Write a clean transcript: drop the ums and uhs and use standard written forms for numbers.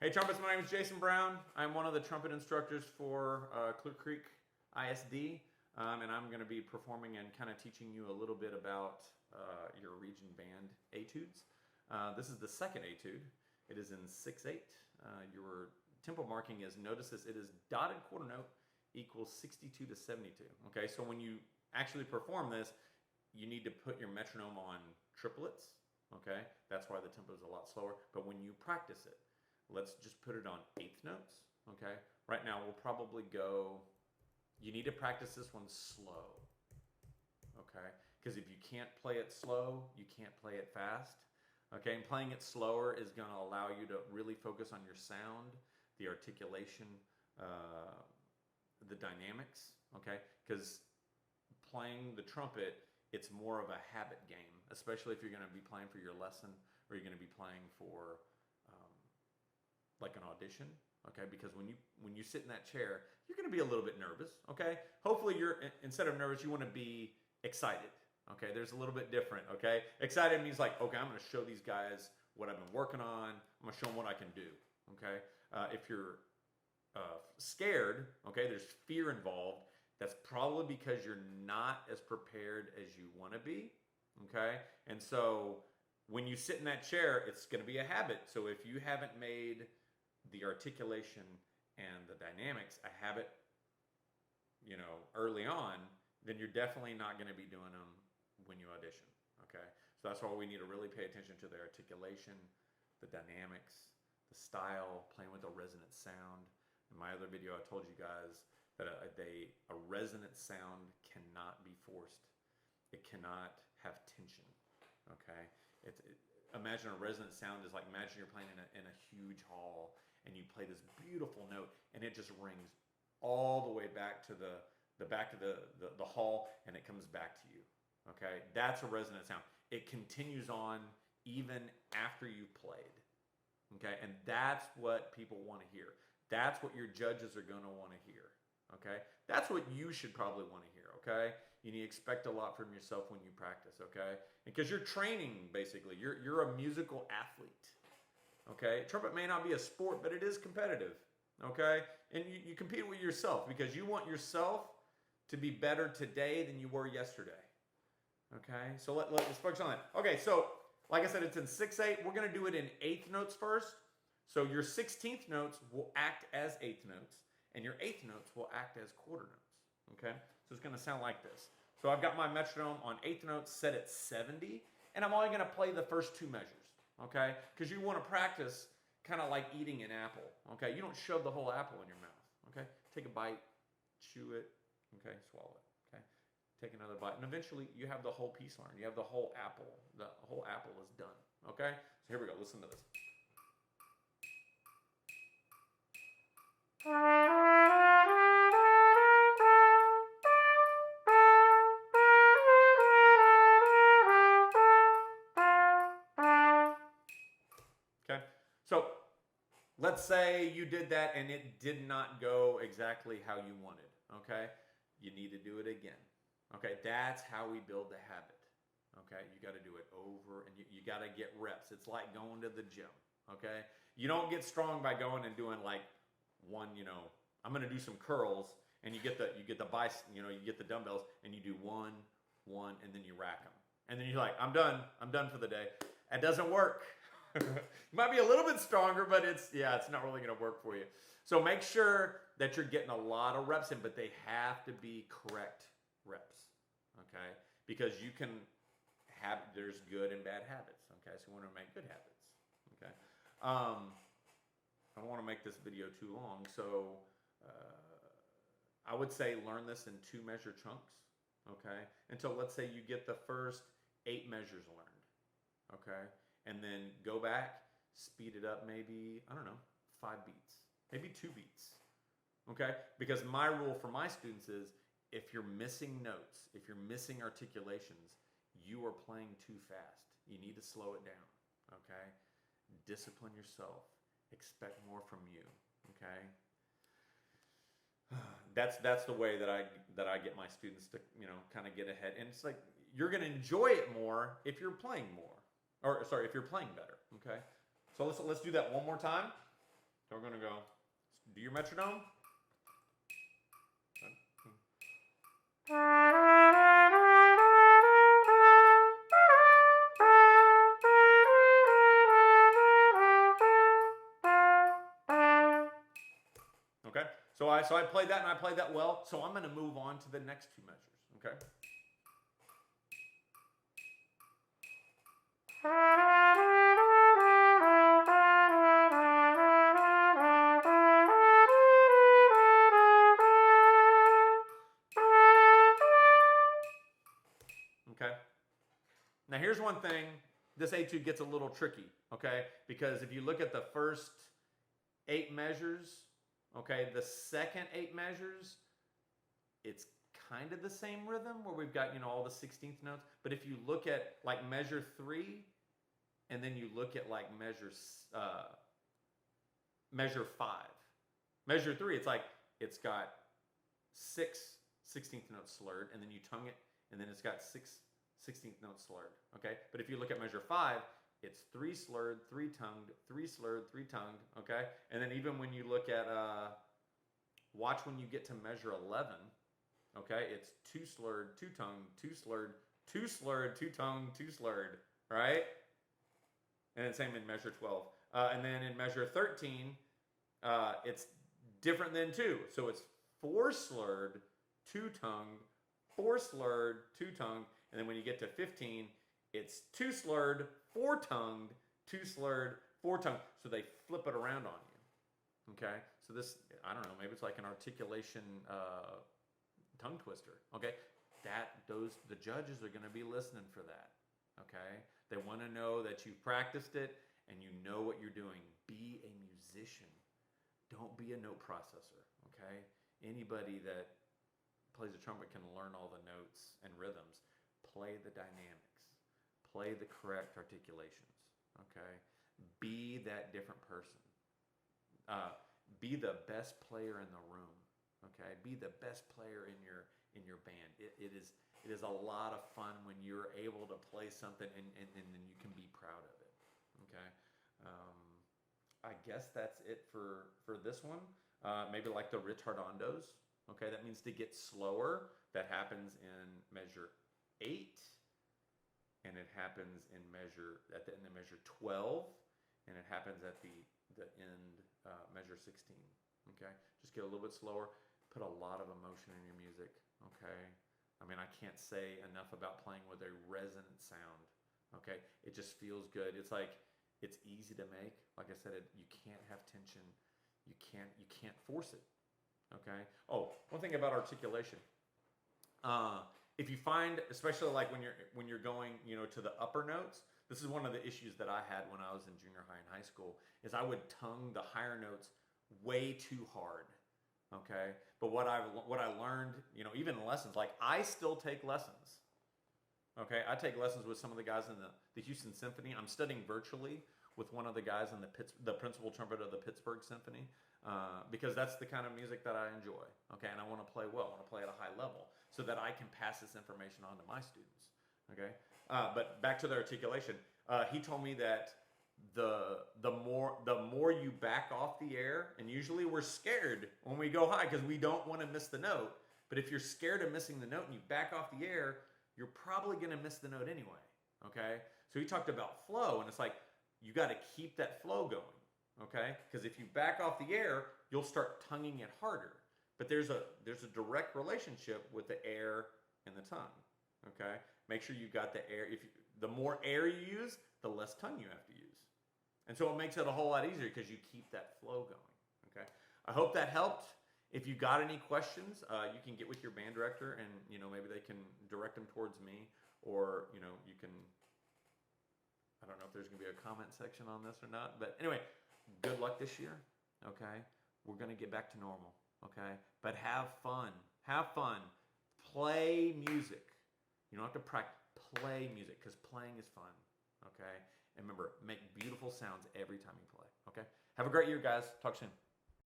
Hey Trumpets, my name is Jason Brown. I'm one of the trumpet instructors for Clear Creek ISD, and I'm going to be performing and kind of teaching you a little bit about your region band etudes. This is the second etude. It is in 6/8. Your tempo marking is, notice this, it is dotted quarter note equals 62 to 72. Okay, so when you actually perform this, you need to put your metronome on triplets. Okay, that's why the tempo is a lot slower. But when you practice it, let's just put it on eighth notes. Okay, right now we'll probably go, you need to practice this one slow. Okay, because if you can't play it slow, you can't play it fast. Okay, and playing it slower is going to allow you to really focus on your sound, the articulation, the dynamics. Okay, because playing the trumpet, it's more of a habit game, especially if you're going to be playing for your lesson or you're going to be playing for like an audition. Okay, because when you sit in that chair, you're going to be a little bit nervous. Okay, hopefully you're, instead of nervous, you want to be excited. Okay, there's a little bit different. Okay, excited means like, okay, I'm going to show these guys what I've been working on. I'm going to show them what I can do. Okay, if you're scared, okay, there's fear involved. That's probably because you're not as prepared as you want to be. Okay, and so when you sit in that chair, it's going to be a habit. So if you haven't made the articulation and the dynamics a habit, you know, early on, then you're definitely not going to be doing them when you audition. Okay, so that's why we need to really pay attention to the articulation, the dynamics, the style, playing with a resonant sound. In my other video, I told you guys that a resonant sound cannot be forced. It cannot have tension. Okay, imagine a resonant sound is like, imagine you're playing in a huge hall and you play this beautiful note and it just rings all the way back to the back of the hall and it comes back to you. Okay, that's a resonant sound. It continues on even after you've played. Okay, and that's what people want to hear. That's what your judges are going to want to hear. Okay, that's what you should probably want to hear. Okay, you need to expect a lot from yourself when you practice. Okay, because you're training, basically, you're a musical athlete. Okay, trumpet may not be a sport, but it is competitive. Okay, and you compete with yourself because you want yourself to be better today than you were yesterday. Okay, so let's focus on that. Okay, so like I said, it's in 6/8. We're going to do it in eighth notes first. So your 16th notes will act as eighth notes, and your eighth notes will act as quarter notes. Okay, so it's going to sound like this. So I've got my metronome on eighth notes set at 70, and I'm only going to play the first two measures. Okay, because you want to practice kind of like eating an apple. Okay, you don't shove the whole apple in your mouth. Okay, take a bite, chew it. Okay, swallow it. Okay, take another bite, and eventually you have the whole piece learned. You have the whole apple. The whole apple is done. Okay, so here we go. Listen to this. Okay, so let's say you did that and it did not go exactly how you wanted. Okay, you need to do it again. Okay, that's how we build the habit. Okay, you got to do it over and you got to get reps. It's like going to the gym. Okay, you don't get strong by going and doing like one, you know, I'm going to do some curls and you get the biceps, you know, you get the dumbbells and you do one, and then you rack them. And then you're like, I'm done for the day. That doesn't work. You might be a little bit stronger, but it's not really going to work for you. So make sure that you're getting a lot of reps in, but they have to be correct reps. Okay, because you can have, there's good and bad habits. Okay, so we want to make good habits. Okay, I don't want to make this video too long, so I would say learn this in 2 measure chunks. Okay, until let's say you get the first 8 measures learned. Okay, and then go back, speed it up, maybe, I don't know, 5 beats, maybe 2 beats. Okay, because my rule for my students is, if you're missing notes, if you're missing articulations, you are playing too fast. You need to slow it down. Okay, discipline yourself. Expect more from you. Okay, that's the way that I get my students to, you know, kind of get ahead. And it's like, you're going to enjoy it more if you're playing more, or sorry, if you're playing better. Okay, so let's do that one more time. So we're going to go, do your metronome. Okay, so I played that and I played that well. So I'm going to move on to the next two measures. Okay. Okay. Now here's one thing. This etude gets a little tricky. Okay, because if you look at the first 8 measures, okay, the second 8 measures, it's kind of the same rhythm where we've got, all the 16th notes. But if you look at like measure 3, and then you look at like measure 5. Measure 3, it's got 6 16th notes slurred, and then you tongue it, and then it's got 6 16th notes slurred. Okay, but if you look at measure 5, it's 3 slurred, 3 tongued, 3 slurred, 3 tongued. Okay, and then even when you look at watch when you get to measure 11. Okay, it's 2 slurred, 2 tongued, 2 slurred, 2 slurred, 2 tongued, 2 slurred, right? And then same in measure 12. And then in measure 13, it's different than 2. So it's 4 slurred, 2 tongued, 4 slurred, 2 tongued. And then when you get to 15, it's 2 slurred, 4 tongued, 2 slurred, 4 tongued. So they flip it around on you. Okay? So this, I don't know, maybe it's like an articulation tongue twister. Okay? The judges are going to be listening for that. Okay? They want to know that you've practiced it and you know what you're doing. Be a musician. Don't be a note processor. Okay? Anybody that plays a trumpet can learn all the notes and rhythms. Play the dynamics. Play the correct articulations. Okay? Be that different person. Be the best player in the room. Okay? Be the best player in your band. It is a lot of fun when you're able to play something and then you can be proud of it. Okay? I guess that's it for this one. Maybe like the ritardandos. Okay, that means to get slower. That happens in measure 8, and it happens in at the end of measure 12, and it happens at the end measure 16. Okay, just get a little bit slower. Put a lot of emotion in your music. Okay, I mean I can't say enough about playing with a resonant sound. Okay, it just feels good. It's like it's easy to make. Like I said, you can't have tension. You can't force it. Okay. Oh, one thing about articulation. If you find, especially like when you're going, to the upper notes, this is one of the issues that I had when I was in junior high and high school, is I would tongue the higher notes way too hard. Okay. But what I learned, even in lessons, like I still take lessons. Okay. I take lessons with some of the guys in the Houston Symphony. I'm studying virtually with one of the guys in the principal trumpet of the Pittsburgh Symphony. Because that's the kind of music that I enjoy, okay? And I want to play well. I want to play at a high level so that I can pass this information on to my students, okay? But back to the articulation. He told me that the more you back off the air, and usually we're scared when we go high because we don't want to miss the note. But if you're scared of missing the note and you back off the air, you're probably going to miss the note anyway, okay? So he talked about flow, and it's like you got to keep that flow going. Okay, because if you back off the air, you'll start tonguing it harder. But there's a direct relationship with the air and the tongue. Okay, make sure you got the air. The more air you use, the less tongue you have to use, and so it makes it a whole lot easier because you keep that flow going. Okay, I hope that helped. If you got any questions, you can get with your band director, and maybe they can direct them towards me, or you can. I don't know if there's going to be a comment section on this or not, but anyway. Good luck this year, okay? We're going to get back to normal, okay? But have fun. Have fun. Play music. You don't have to practice. Play music because playing is fun, okay? And remember, make beautiful sounds every time you play, okay? Have a great year, guys. Talk soon.